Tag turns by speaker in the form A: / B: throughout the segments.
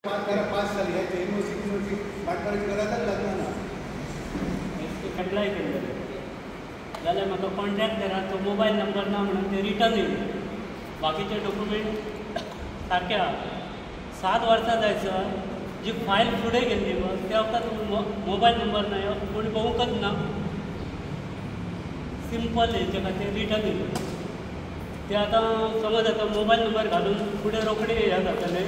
A: Pass जाली ह्या university वाटपाची गरजच लागना ना.
B: एप्लाय केलें जाल्यार म्हाका कॉन्ट्रॅक्टराचो मोबायल नंबर ना म्हणून ते रिटर्न येयले. बाकीचे डॉक्युमेंट सारके आहा. 7 वर्सां जायसर जी फायल फुडें गेल्ली बस त्या वखदां मोबायल नंबर ना कोणी बघूंकच ना. सिंपल हेचे खातीर रिटर्न येयले. ते आतां समज आतां मोबायल नंबर घालून फुडें रोखडे हें जातले.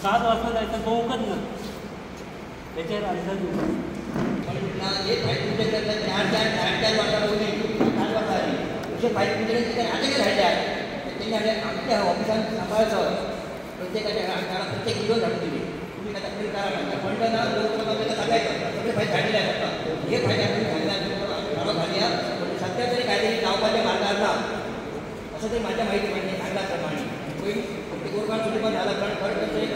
B: 7 वर्सां जायसर बघूंकच ना. तेचेर आन्सर दिवपाक
C: आमच्या ऑफिसान सांभाळचो प्रत्येकाच्या घरात प्रत्येक किलो धाडून दिली. तुम्ही आता खरी करा फंड ना लोक सांगायचं सगळे फायदे धाडले जातात. हे फायदे आम्ही घालून घालूया सध्या तरी काहीतरी लावपाच्या मार्गार ना असं तरी माझ्या माहिती सांगल्याप्रमाणे प्रत्येक गोरगाव सुद्धा पण झाला कारण खरं तरी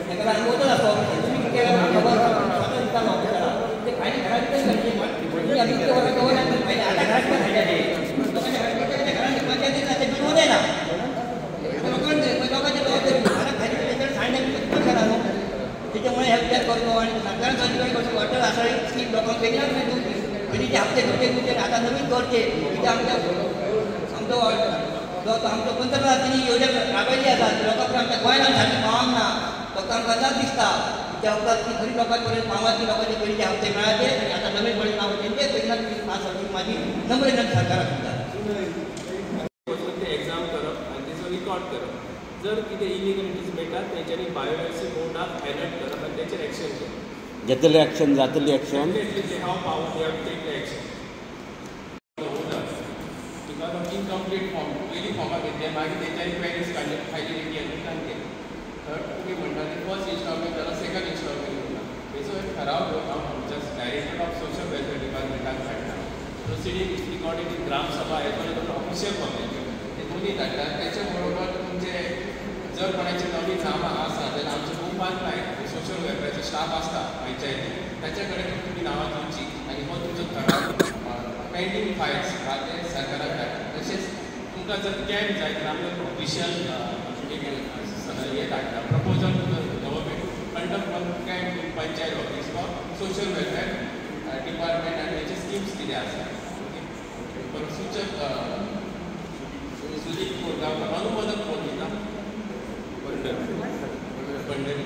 C: त्याला अनुभवतच असतो. तुम्ही खबर स्वतः दिसता ऑफिसला ते फायदे घरातच म्हणजे आम्ही फायदे आता घरात पण खायचे लोकांच्या घरात पंचायतीला ते बिलवू दे ना लोकांच्या घरात खायचे सांगण्यात करा त्याच्यामुळे हे विचार करतो आणि सरकारचा अधिकारी कसं वाटत असा स्कीम लोकांना वेगळाच नाही दोन म्हणजे हप्ते घुटे आता नवीन करते तिथे आमचं पंतप्रधानांनी योजना राबयली असतात लोकांकडे आमच्या गोंयांत सारखी पावंक ना लोकांना कदाच दिसता त्या वखदात ती खरी लोकांपर्यंत पावाची लोकांचे पयलींचे हप्ते मेळाचे आणि आता नवे पडले नाव तेंचे पहिला माझी नम्र विनंती सरकाराक सुद्धा
D: एग्जाम करप आनी तेचो रिकॉर्ड करप. जर कितें इलिगलिटीज मेळटात तेंच्यांनी बायोलॉजी बोर्डाक अलर्ट करप आनी तेचेर एक्शन घेवप.
E: घेतली एक्शन जातली एक्शन
D: हाव power they have to take the action. Because of incomplete form पयलीं फॉर्माक घेतले मागीर तेंच्यांनी क्वेरीज काडले फायली रिटर्न केले. थर्ड तुमी म्हणटा ते फर्स्ट इन्स्टॉलमेंट जाल्यार सेकंड इन्स्टॉलमेंट करता. तेचो एक ठराव घेवन हांव just director of social welfare डिपार्टमेंटाक धाडटा. Proceeding is recorded in Gramsabha as well as official format ते दोन्ही धाडटा. त्याच्या बरोबर तुमचे जर कोणाचे नवी कामां आसा जाल्यार आमचे कुंभान लायक सोशल वेलफेअरचे स्टाफ आसता पंचायती त्याच्या कडेन तुमी नांवां दिवची आनी हो तुमचो ठराव पेंडींग फायल्स ते सरकाराक धाडटा. तशेंच तुमकां जर कॅम्प जाय तर आमी ऑफिशियल हे धाडटा proposal to the government conduct one camp in panchayat office for social welfare department आनी तेचे स्किम्स कितें आसा. सूचक सुदीप कोरगांवकर अनुमोदक कोण दिता पंढरी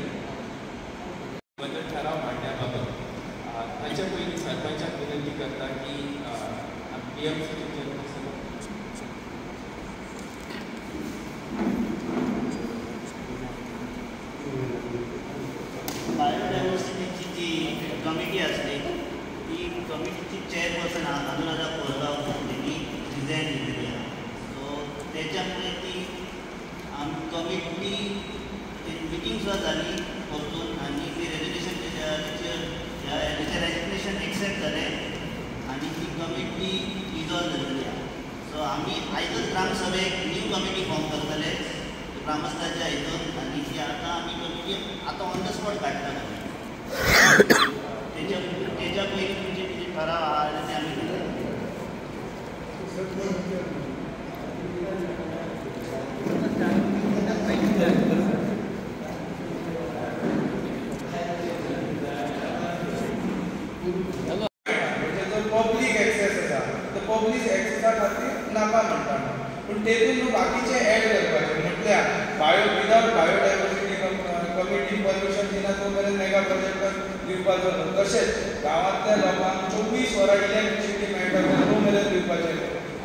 D: बद्दल ठराव मांडल्या बाबत ताच्या पयलीं सरपंचाक विनंती करता की PMC
F: बायोडायव्हर्सिटीची जी कमिटी असते ती कमिटीची चेअरपर्सन अनुराधा कोरगांवकर त्यांनी रिझाईन दिलेली आहे. सो त्याच्यामुळे ती कमिटी मिटिंग सुद्धा झाली वरतून आणि ते रेजोल्युशन त्याच्या रेजिग्नेशन एक्सेप्ट झाले आणि ती कमिटी डिझॉल्व झालेली आहे. सो आम्ही आयजच ग्रामसभेक न्यू कमिटी फॉर्म करतले ग्रामस्थांच्या हितून आणि ती आता आम्ही कमिटी आता ऑन द स्पॉट काढटा. त्याच्या पयलीं तुमचे ठराव आहा ते आम्ही
G: पब्लीक एक्सेस आसा तर पब्लीक एक्सेसा खातीर नाका म्हणटा पूण तेतून बाकीचे ऍड करपाचे म्हटल्यार विदाउट बायोडायवर्सिटी कमिटी परमिशन दिना तो मेरेन मेगा प्रोजेक्टाक दिवपाचो न्हू. तशेंच गांवांतल्या लोकांक 24 वरां इलेक्ट्रिसिटी मेळटा तो मेरेन दिवपाचें.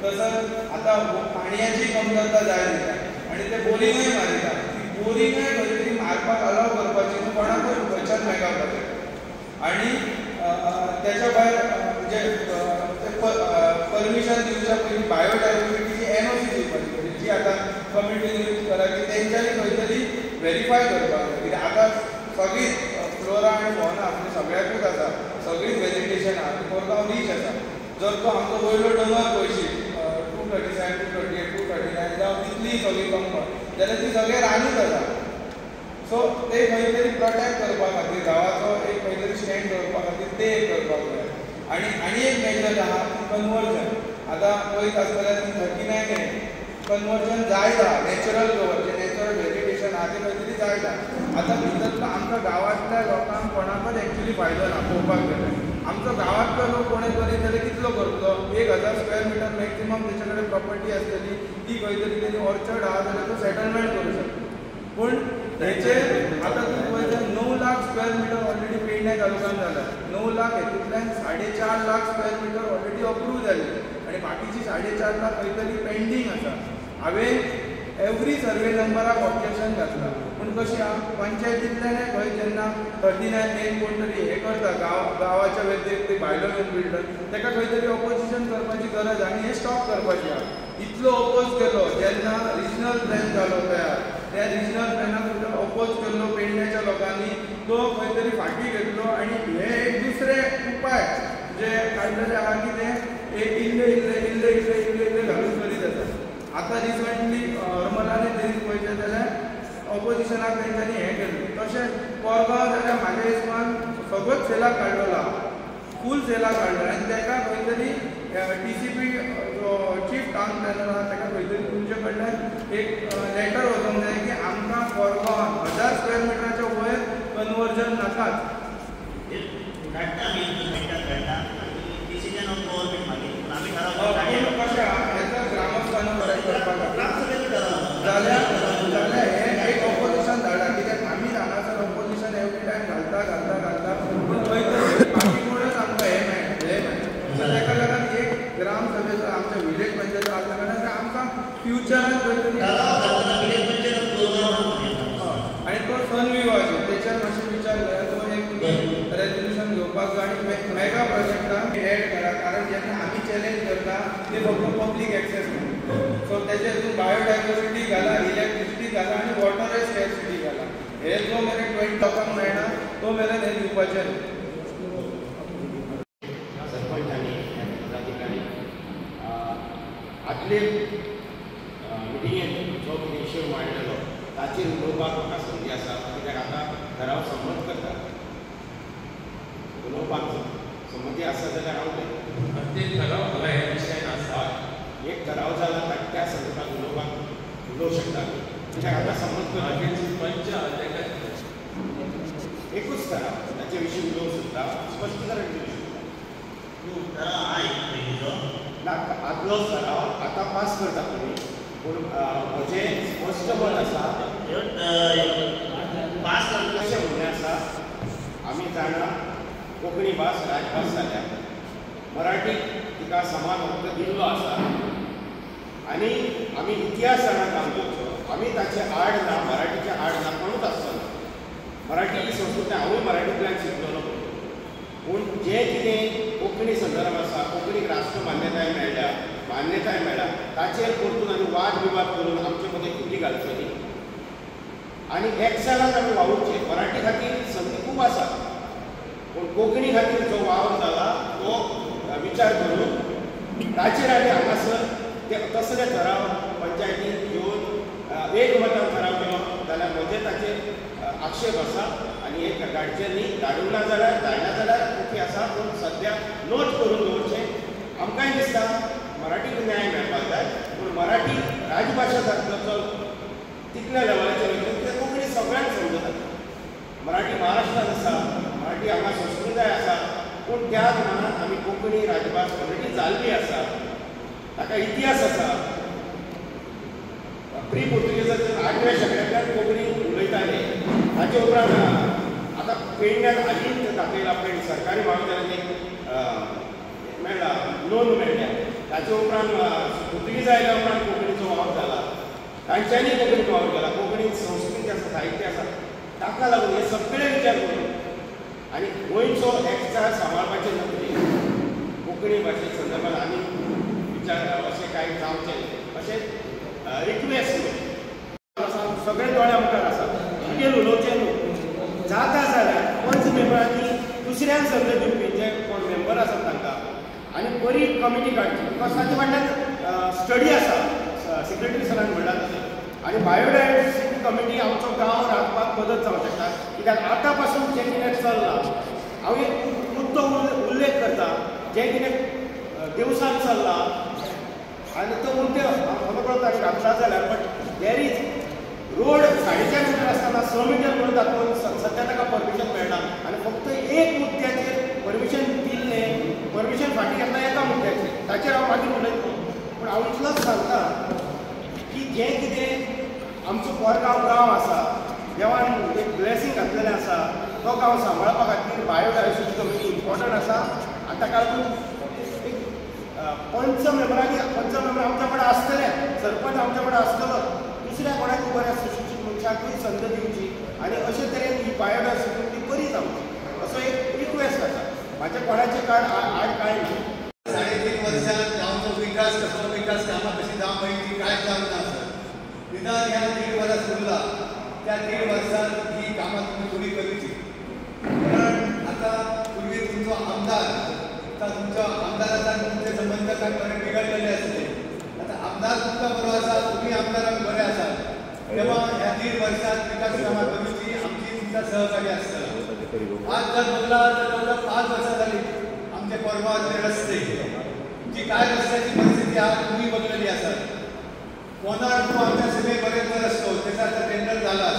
G: तसोच आतां पाणयाची कमतरता जाय दिता आनी ते बोरिंगूय मारिता. ती बोरिंगूय खंय तरी मारपाक अलाव करपाची न्हू कोणाकूय खंयच्याच मेगा प्रोजेक्ट आनी त्याच्या भायर म्हणजे परमिशन दिवच्या पयलीं बायोडायवर्सिटीची NOC दिवपाची जी आतां कमिटी यूज करा की तेंच्यांनी खंय तरी व्हेरीफाय करपाक जाय. कित्याक आतां सगळीं फ्लोरा आनी फॉना आपली सगळ्याकूच आसा सगळींच वेजिटेशन आहा कोरगांव रीच आसा. जर तो आमचो वयलो डोंगर पळयशीत 237, 238, 239 जावं तितली सगळी कंपनी जाल्यार ती सगळें रानूच आसा. सो ते खंय तरी प्रोटेक्ट करपा खातीर गांवाचो एक खंय तरी स्टँड दवरपा खातीर ते करपाक जाय. आनी एक मेजर आहा कन्वर्जन. आतां पळयत आसतल्यार 39 कन्वर्जन जायत आहा नॅचरल कवर जे नॅचरल आधी खंय तरी जायला. आतां भितरलो आमच्या गांवांतल्या लोकांक कोणाकच एक्चुली फायदो ना पळोवपाक गेल्यार. आमचो गांवांतलो लोक कोणें करीत जाल्यार कितलो करतलो? 1000 स्क्वेअर मिटर मॅक्सिमम तेचे कडेन प्रॉपर्टी आसतली, ती खंय तरी तेणी ऑर्चर्ड आहा जाल्यार तो सेटलमेंट करूं शकता. पूण हेचे आतां तूं पळयत 9 लाख स्क्वेअर मिटर ऑलरेडी पेडण्या तालुक्यान जाला. 9 लाख हेतूंतल्यान 4.5 lakh square metre already approve जाले आनी बाकीची 4.5 लाख खंय तरी पेंडींग आसा. हांवें एवरी सर्वे नंबराक ऑब्जेक्शन घातला. पूण कशें आहा पंचायतींतल्यान खंय जेन्ना 39 मेन कोण तरी हें करता गांवाच्या व्यतिरिक्त ते भायलो घेवन बिल्डर ताका खंय तरी ऑपोजिशन करपाची गरज आनी हें स्टॉप करपाचें आहा. इतलो ऑपोज केलो जेन्ना रिजनल प्लॅन जालो तयार, त्या रिजनल प्लॅनाक सुद्दां ऑपोज केल्लो पेडण्याच्या लोकांनी, तो खंय तरी फाटीं घेतलो आनी हे एक दुसरे उपाय जे काडलेले आहा की ते एक इल्ले घालून करीत आसा. आतां रिसंटली हरमलांनी तरी पळयलें जाल्यार ऑपोजिशनाक तेंच्यांनी हें केलें. तशेंच कोरगांव जाल्यार म्हाज्या हिसपान सगळोच सेलाक काडलेलो आहा, फूल सेलाक काडलो आनी ताका खंय तरी TCP जो चीफ टावन प्लॅनर आहा ताका खंय तरी तुमचे कडल्यान एक लेटर वचोंक जाय की आमकां कोरगांवान 1000 स्क्वेअर मिटराच्या वयर कन्वर्जन नाकाच.
F: धाडटा आमी मिनिटाक धाडटा डिसिजन ऑफ गव्हर्नमेंट मागीर पूण आमी
G: पूण कशें आहा हेचो ग्रामस्थान बरें करपाक जाल्यार हें एक ऑपोजिशन धाडा. कित्याक आमी हांगासर ऑपोजिशन एवरी टायम घालता पूण खंय तरी बाकी कोणूच आमकां हें मेळटा. ताका लागून एक ग्राम सभेचो आमच्या विलेज पंचायत आसल्या कारणान आमकां फ्युचरान खंय तरी आनी तो सनविवाह तेचेर मातशें विचार करा. तो एक रेजोल्युशन घेवपाक जाय आनी मेगा प्रोजेक्टाक एड करा. कारण जेन्ना आमी चॅलेंज करता ते फक्त पब्लीक एक्सेस न्हू. सो तेचे हितून बायोडायवर्सिटी घाला, इलेक्ट्रिसिटी घाला आनी वॉटर स्कॅर्सिटी घाला. हे जो मेरेन 20 लोकांक मेळना तो मेरेन हें दिवपाचें न्हू.
H: आदले मिटिंगेंत जो इश्यू मांडलेलो ताचेर उलोवपाक म्हाका संदी आसा. कित्याक आतां ठराव संमत करता, उलोवपाक संमती आसा जाल्यार हांव
D: प्रत्येक ठराव मला ह्या विशयान आसा.
H: एक ठराव जाला त्या संदर्भात उलोवंक शकता. कित्याक आतां संमत करता
D: पंच
H: एकूच ठराव ताचे विशीं उलोवंक सोदता, स्पश्टीकरण दिवंक सोदता. ना आदलो ठराव आतां पास करता तुमी, पूण म्हजें स्पश्ट मत आसा
F: पास
H: अशें म्हणणें आसा. आमी जाणा कोंकणी भास राजभास जाल्या, मराठी तिका समान हक्क दिल्लो आसा आनी आमी इतिहास जाणा काम करचो. आमी ताचे आड ना, मराठीचे आड ना कोणूच आसचो. मराठी ही संस्कृती हांवूय मराठींतल्यान शिकलेलो. पूण जें कितें कोंकणी संदर्भ आसा, कोंकणीक राष्ट्र मान्यताय मेळ्ळ्या ताचेर परतून आमी वाद विवाद करून आमचे मदीं फुटी घालच्यो न्ही आनी एक्सेलांत आमी वावुरचे. मराठी खातीर संदी खूब आसा, पूण कोंकणी खातीर जो वावर जाला तो विचार करून ताचेर आमी हांगासर ते तसले ठराव पंचायतीन घेवन एकमतान ठराव केलो जाल्यार म्हजे ताचेर आक्षेप आसा. आनी एक धाडचे न्ही, धाडूंक ना जाल्यार ओके आसा, पूण सद्या नोट करून दवरचें. आमकांय दिसता मराठीक न्याय मेळपाक जाय, पूण मराठी राजभाशा जातलो तितल्या लेवलाचेर वयतलो ते कोंकणी सगळ्यांक समजता. मराठी महाराष्ट्रांत आसा, मराठी हांगा संस्कृताय आसा, पूण त्या मानान आमी कोंकणी राजभास ऑलरेडी जाल्ली आसा, ताका इतिहास आसा. प्री पुर्तुगेजांतल्यान 8व्या शेंकड्यांतल्यान कोंकणी उलयताले. ताचे उपरांत आतां पेडण्यान हालींच दाखयला पेड सरकारी महाविद्यालयान एक मेळ्ळा नोंद मेळ्ळ्या. ताचे उपरांत पुर्तुगीज आयल्या उपरांत कोंकणीचो वावर जाला, तांच्यांनी कोंकणीक वावर केला. कोंकणींत संस्कृती आसा, साहित्य आसा, ताका लागून हे सगळे विचार करून आनी गोंयचो एकचार सांबाळपाचे नदरेन कोंकणी भाशे संदर्भात आमी विचार अशें कांय जावचें अशें रिक्वेस्ट सगळे दोळ्या मुखार आसा. कितें उलोवचें न्हू, जाता जाल्यार पंच मेंबरांनी दुसऱ्यांक संद दिवपी जे कोण मेंबर आसात तांकां आनी बरी कमिटी काडची. बिकॉज ताचे फाटल्यान स्टडी आसा, सेक्रेटरी सरान म्हणलां तशें. आनी बायोडायवर्सिटी कमिटी आमचो गांव राखपाक मदत जावंक शकता. कित्याक आतां पासून जें कितें चल्लां, हांव एक मुद्दो उल्लेख करता, जें कितें दिवसांत चल्लां आनी तो मुद्दे खबर पडटा घातला जाल्यार but there is road 4.5 metre आसतना 6 मिटर म्हणून दाखोवन सध्या ताका परमिशन मेळना आनी फक्त एक मुद्द्याचेर परमिशन दिल्लें परमिशन फाटीं घेतला एका मुद्द्याचेर ताचेर हांव मागीर उलयतलो पूण हांव इतलोच सांगता की जें कितें आमचो कोरगांव गांव आसा देवान एक ब्लेसींग घातलेलें आसा तो गांव सांबाळपा खातीर बायोडायवर्सिटी कमिटी इम्पॉर्टंट आसा आनी ताका लागून पंच मेंबर आमच्या कडेन आसतले सरपंच आमच्या कडेन आसतलो दुसऱ्या कोणाकूय बऱ्या सुशिक्षीत मनशाकूय संद दिवची आनी अशे तरेन ही बायोडायवर्सिटी बरी जावची असो एक रिक्वेस्ट आसा म्हाज्या कोणाचे कार्ड आड कांय न्ही
A: 3.5 वर्षात गांवचो विकास कसलो विकास कामां कशी जावं पळय कांय जावंक ना सर निदान ह्या 1.5 वर्सां उरला त्या 1.5 वर्सांत ही कामां तुमी थोडी करची कारण आतां पूर्वी तुमचो आमदार आतां तुमच्या आमदाराचा तुमचे संबंध काय बरे बिगडलेले आसले आतां आमदार तुमकां बरो आसा तुमी आमदाराक बरे आसात तेव्हा ह्या 1.5 वर्सांत विकास कामां करची आमची तुमचा सहकार्य आसतलो आज जर बघला तर जवळजवळ 5 वर्सां जाली आमचे कोरगांवचे रस्ते जी काय रस्त्याची परिस्थिती आज तुम्ही बघलेली आसात कोणार तो आमच्या सीमेपर्यंत रस्तो त्याचा आता टेंडर झाला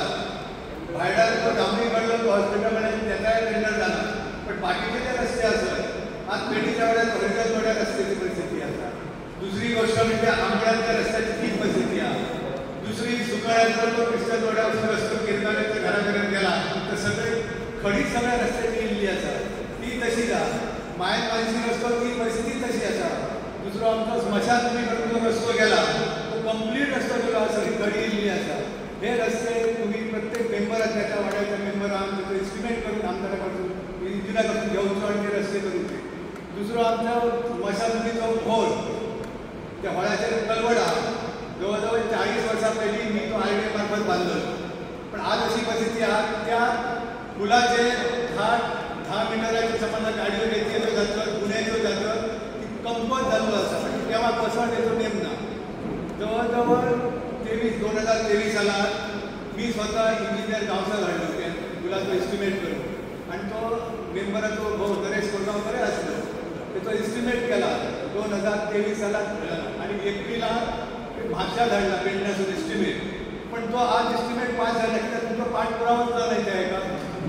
A: भायडार तो डांबरीकडलो तो हॉस्पिटल त्याचाय टेंडर झाला पण बाकीचे जे रस्ते असत आज पेढीच्या वेळेस भरच्या थोड्या रस्त्याची परिस्थिती आसा दुसरी गोष्ट म्हणजे आंबळ्यांच्या रस्त्याची तीच परिस्थिती आहे दुसरी सुकळ्यांचा तो कृष्ण थोड्या रस्तो किरकाऱ्याच्या घराकडे गेला तर सगळे खडी सगळ्या रस्त्याची इल्ली आसा ती तशी जा मायन मानसी रस्तो ती परिस्थिती तशी आसा दुसरो आमचो स्मशान तुमी कडून रस्तो गेला कंप्लीट रस्तो गेलो सगळी खडी इल्ली आसा हे रस्ते तुम्ही प्रत्येक मेंबराक त्याच्या वाड्याच्या मेंबरान त्याचो एस्टिमेट करून आमदारा कडून इंजिनियरा कडून घेवचो आनी ते रस्ते करूचे दुसरो आमचो मशानभुमीचो होल त्या होळाचेर कलवड आहा जवळजवळ 40 वर्सां पयलीं मी तो हायवे मार्फत बांदलो पण आज अशी परिस्थिती आहा त्या पुलाचे 10 मिटराचे संबंध गाडयो येतल्यो जातलो गुन्ह्याच्यो जातलो कंपत जाल्लो आसा तेव्हा पसंत येतो नेम ना जवळजवळ 2023 सालात मी स्वतः इंजिनियर गावचा हाडलो ते पुलाचो एस्टिमेट करून आणि तो मेंबराचो भाऊ नरेश कोरगांवकर आसलो तेचो एस्टिमेट केला 2023 सालात आणि एप्रिलात म्हापशां धाडला पेडण्यासून एस्टिमेट पण तो आज एस्टिमेट पास झाला कित्याक तुमचो पाठपुरावोच जालो त्या हेका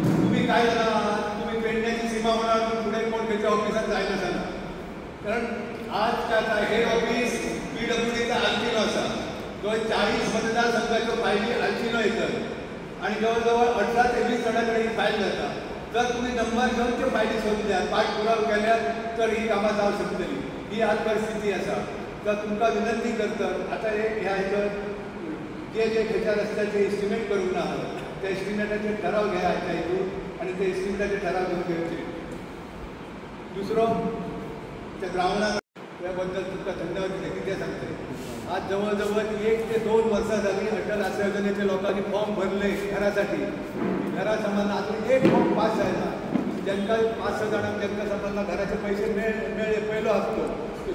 A: तुम्ही काय जाणा तुम्ही पेडण्याची सीमा म्हणून फुडें कोण खंयच्या ऑफिसांत जायना जाणा कारण आज काय आता हेड ऑफिस PWDचा आल्चिनो आसा जो 40 मतदारसंघाच्यो फायली आल्चिनो येतात आणि जवळजवळ 18 ते 20 जाणां कडेन ही फायल जाता जर तुम्ही नंबर घेऊन त्यो फायली सोदल्यात पाठपुरावो केल्यात तर ही कामां जावंक शकतली ही आज परिस्थिती आसा तर तुमकां विनंती करतात आता ह्या हेचो जे खंयच्या रस्त्याचे एस्टिमेट करूंक ना त्या एस्टिमेटाचे ठराव घ्या ह्या हेतून आणि ते एस्टिमेटाचे ठराव घेवन घेवचे दुसरो त्या ग्रावंडार त्या बद्दल तुमकां धन्यवाद दिले कितें सांगतले आज जवळजवळ 1 ते 2 वर्सां जाली अटल आश्रय योजनेचे लोकांनी फॉर्म भरले घरासाठी घरा संबंध अजून एक फॉर्म पास जायना ज्यांना 5-6 जाणांक ज्यांना संबंध घराचे पैसे मेळ्ळे पहिलो हप्तो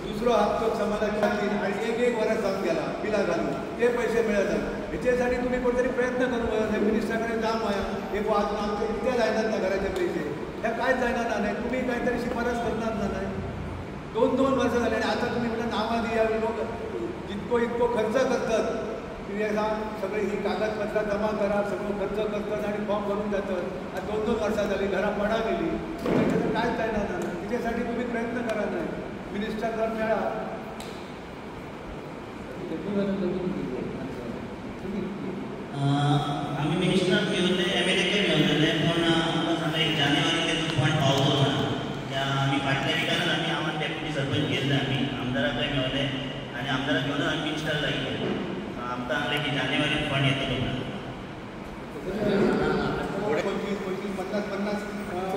A: दुसरो हप्तो समाजाच्या खातीर आणि एक वरां जावन गेला बिलां घालून ते पैसे मेळत जाले हेचेसाठी तुम्ही कोणतरी प्रयत्न करूंक जाय मिनिस्टरा कडेन जावंक जाय एक वाचून आमचे कितें जायनात ना घराचे पैसे हे कांयच जायना ना न्हय तुम्ही कांयतरी शिफारस करनात ना न्हय 2 वर्सां जाली आणि आता तुम्ही म्हणटा नांवां दिया लोक जितको इतको खर्च करतात कित्याक सगळी ही कागदपत्रां जमा करप सगळो खर्च करतात आणि फॉर्म भरून जातात आज 2 वर्सां जाली घरां पडा गेली त्याच्यात कांयच जायना ना तिच्यासाठी तुम्ही प्रयत्न करा न्हय मिनिस्टर जर मेळा
F: आम्ही मिनिस्टर मेळिल्ले MLA मेळिल्ले पण आमकां सांगले जानेवारी ते फंड पावलो ना त्या आमी फाटल्या विकान आमी आम्हाला डेप्युटी सरपंच गेल्ले आमी आमदाराकय मेळ्ळे आनी आमदाराक घेवन आमी मिनिस्टरला गेले आमकां सांगले की जानेवारी फंड येतलो ना
A: 25-50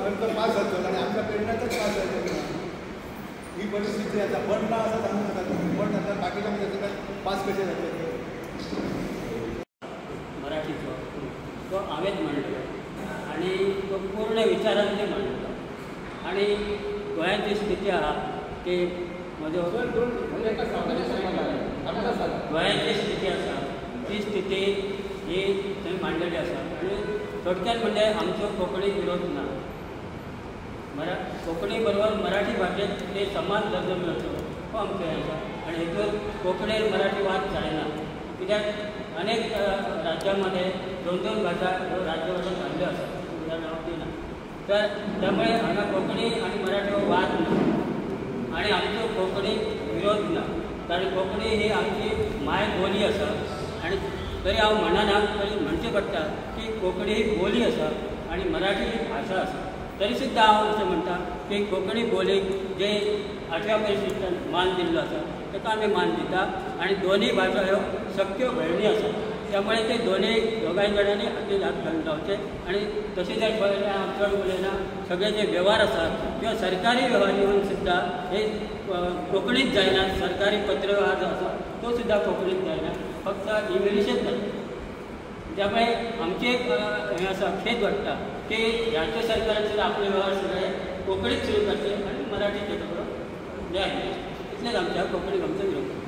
A: अर्ज पास जातलो आणि आमच्या पेडण्याचोच पास जातलो ही परिस्थिती आता फंड ना असं सांगू नका तुम्ही फंड आता बाकीच्या मध्ये पास कसे जातले
B: मराठीचो तो हांवेंच मांडलो आणि तो पूर्ण विचारान ते मांडलो आणि गोंयांची स्थिती आहा ते म्हजो गोंयांची स्थिती आसा ती स्थिती ही थंय मांडलेली आसा आनी थोडक्यान म्हणजे आमचो कोंकणी विरोध ना कोंकणी बरोबर मराठी भाशेत ते समान दर्जो मेळचो हो आमचो आसा आनी हेतून कोंकणीर मराठी वाद जायना कित्याक अनेक राज्यांमध्ये 2-2 भाषा ह्यो राज्यभाषा जाल्ल्यो आसा उदाहरण हांव दिना. तर त्यामुळे हांगा कोंकणी आनी मराठी हो वाद ना आनी आमचो कोंकणी विरोध ना, कारण कोंकणी ही आमची मायबोली आसा. आनी तरी हांव म्हणना, तरी म्हणचें पडटा की कोंकणी ही बोली आसा आनी मराठी ही भाशा आसा. तरी सुद्दां हांव अशें म्हणटा की कोंकणी बोलीक जे 8व्या परिशिश्टान मान दिल्लो आसा ताका आमी मान दिता आनी दोनूय भाशा ह्यो शक्य भयणी आसा. त्यामुळे ते दोगांय जाणांनी हातीन हात घालून रावचे. आनी तशें जर पळयलें हांव चड उलयना, सगळे जे वेव्हार आसात किंवा सरकारी वेव्हार येवन सुद्दां हे कोंकणीच जायना. सरकारी पत्रव्यवहार जो आसा तो सुद्दां कोंकणीच जायना, फक्त इंग्लिशींत जाता. त्यामुळे आमची एक हें आसा, खेद वाडटा की ह्याच्या सरकारान सुद्दां आपले वेव्हार सगळे कोंकणीत सुरू करचे आनी मराठीचे सगळो न्याय. इतलेंच आमच्या कोंकणीक आमचो विरोध.